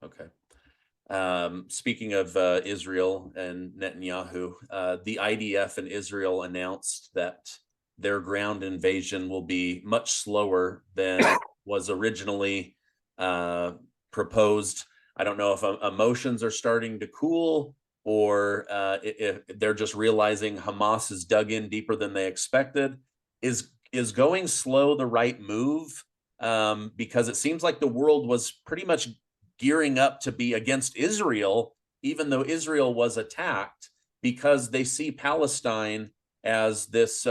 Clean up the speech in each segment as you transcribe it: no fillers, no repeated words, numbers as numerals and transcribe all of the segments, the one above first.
Okay. Speaking of Israel and Netanyahu, the IDF in Israel announced that their ground invasion will be much slower than was originally proposed. I don't know if emotions are starting to cool, or if they're just realizing Hamas is dug in deeper than they expected. Is going slow the right move? Because it seems like the world was pretty much gearing up to be against Israel, even though Israel was attacked, because they see Palestine as this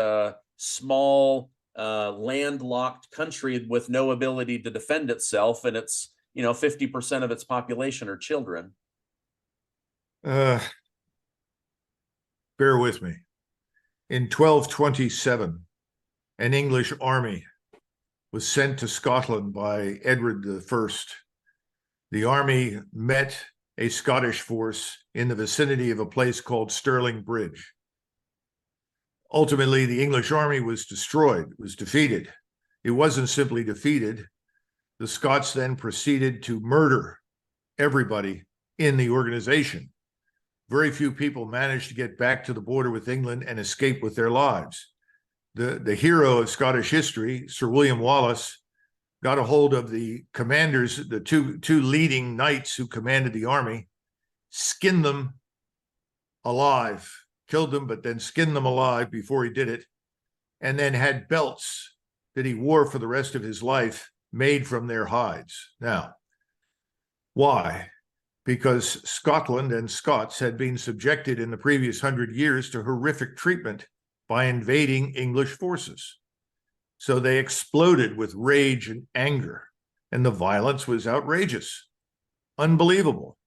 small, landlocked country with no ability to defend itself, and it's 50% of its population are children. Bear with me. In 1227, an English army was sent to Scotland by Edward I. The army met a Scottish force in the vicinity of a place called Stirling Bridge. Ultimately, the English army was destroyed, was defeated. It wasn't simply defeated. The Scots then proceeded to murder everybody in the organization. Very few people managed to get back to the border with England and escape with their lives. The hero of Scottish history, Sir William Wallace, got a hold of the commanders, the two leading knights who commanded the army, skinned them alive, killed them, but then skinned them alive before he did it, and then had belts that he wore for the rest of his life made from their hides. Now, why? Because Scotland and Scots had been subjected in the previous 100 years to horrific treatment by invading English forces. So they exploded with rage and anger, and the violence was outrageous, unbelievable.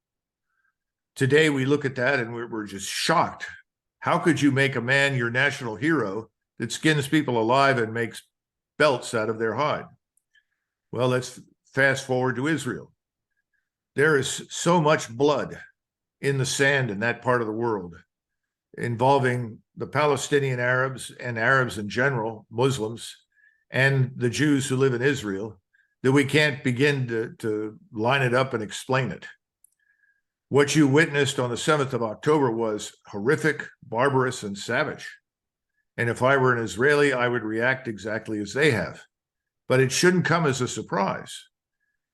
Today, we look at that and we're just shocked. How could you make a man your national hero that skins people alive and makes belts out of their hide? Well, let's fast forward to Israel. There is so much blood in the sand in that part of the world involving the Palestinian Arabs and Arabs in general, Muslims, and the Jews who live in Israel, that we can't begin to line it up and explain it. What you witnessed on the 7th of October was horrific, barbarous, and savage. And if I were an Israeli, I would react exactly as they have. But it shouldn't come as a surprise,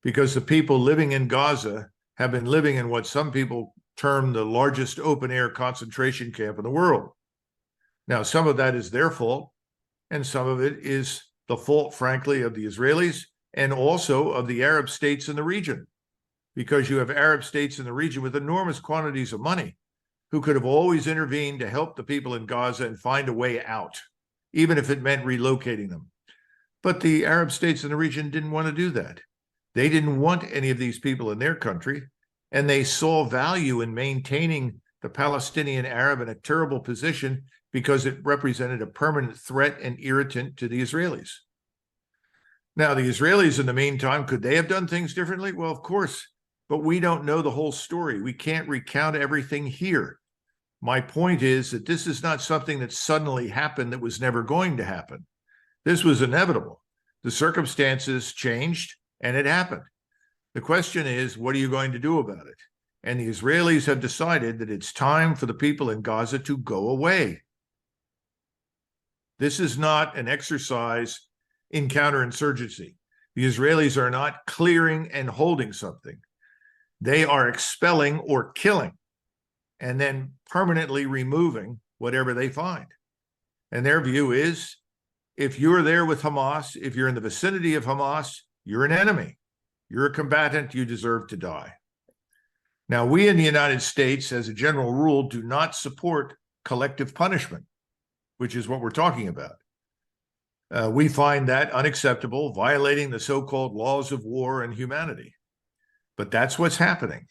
because the people living in Gaza have been living in what some people term the largest open-air concentration camp in the world. Now, some of that is their fault, and some of it is the fault, frankly, of the Israelis and also of the Arab states in the region, because you have Arab states in the region with enormous quantities of money who could have always intervened to help the people in Gaza and find a way out, even if it meant relocating them. But the Arab states in the region didn't want to do that. They didn't want any of these people in their country, and they saw value in maintaining the Palestinian Arab in a terrible position because it represented a permanent threat and irritant to the Israelis. Now, the Israelis, in the meantime, could they have done things differently? Well, of course, but we don't know the whole story. We can't recount everything here. My point is that this is not something that suddenly happened that was never going to happen. This was inevitable. The circumstances changed, and it happened. The question is, what are you going to do about it? And the Israelis have decided that it's time for the people in Gaza to go away. This is not an exercise in counterinsurgency. The Israelis are not clearing and holding something. They are expelling or killing and then permanently removing whatever they find. And their view is, if you're there with Hamas, if you're in the vicinity of Hamas, you're an enemy. You're a combatant. You deserve to die. Now, we in the United States, as a general rule, do not support collective punishment, which is what we're talking about. We find that unacceptable, violating the so-called laws of war and humanity. But that's what's happening.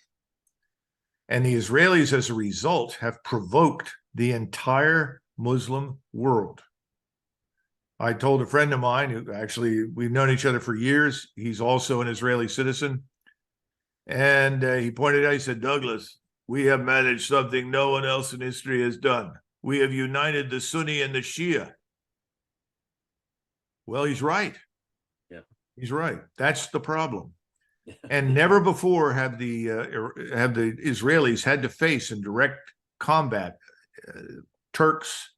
And the Israelis, as a result, have provoked the entire Muslim world. I told a friend of mine who actually, we've known each other for years. He's also an Israeli citizen. And he pointed out, he said, Douglas, we have managed something no one else in history has done. We have united the Sunni and the Shia. Well, he's right. Yeah, he's right. That's the problem. And never before have the Israelis had to face in direct combat Turks,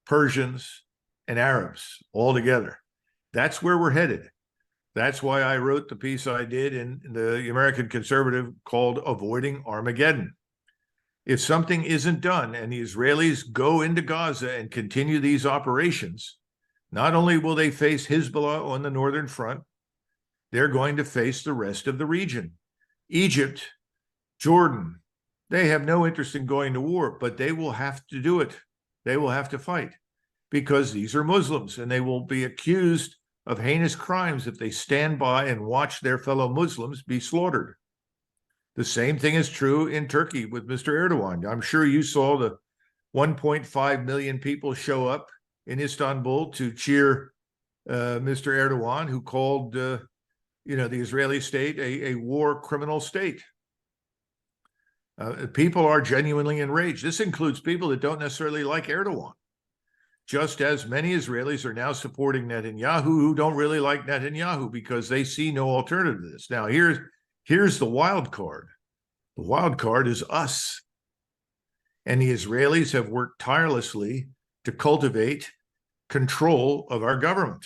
Persians, and Arabs all together. That's where we're headed. That's why I wrote the piece I did in the American Conservative called Avoiding Armageddon. If something isn't done and the Israelis go into Gaza and continue these operations, not only will they face Hezbollah on the northern front, they're going to face the rest of the region. Egypt, Jordan, they have no interest in going to war, but they will have to do it. They will have to fight because these are Muslims and they will be accused of heinous crimes if they stand by and watch their fellow Muslims be slaughtered. The same thing is true in Turkey with Mr. Erdogan. I'm sure you saw the 1.5 million people show up in Istanbul to cheer Mr. Erdogan, who called the Israeli state a war criminal state. People are genuinely enraged. This includes people that don't necessarily like Erdogan, just as many Israelis are now supporting Netanyahu who don't really like Netanyahu because they see no alternative to this. Now, here's the wild card. The wild card is us. And the Israelis have worked tirelessly to cultivate control of our government.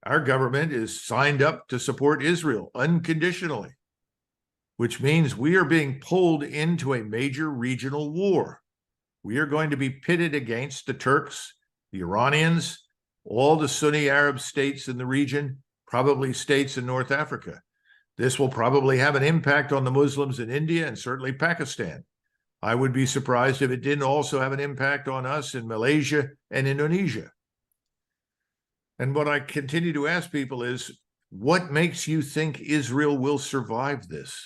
Our government is signed up to support Israel unconditionally, which means we are being pulled into a major regional war. We are going to be pitted against the Turks, the Iranians, all the Sunni Arab states in the region, probably states in North Africa. This will probably have an impact on the Muslims in India and certainly Pakistan. I would be surprised if it didn't also have an impact on us in Malaysia and Indonesia. And what I continue to ask people is, what makes you think Israel will survive this?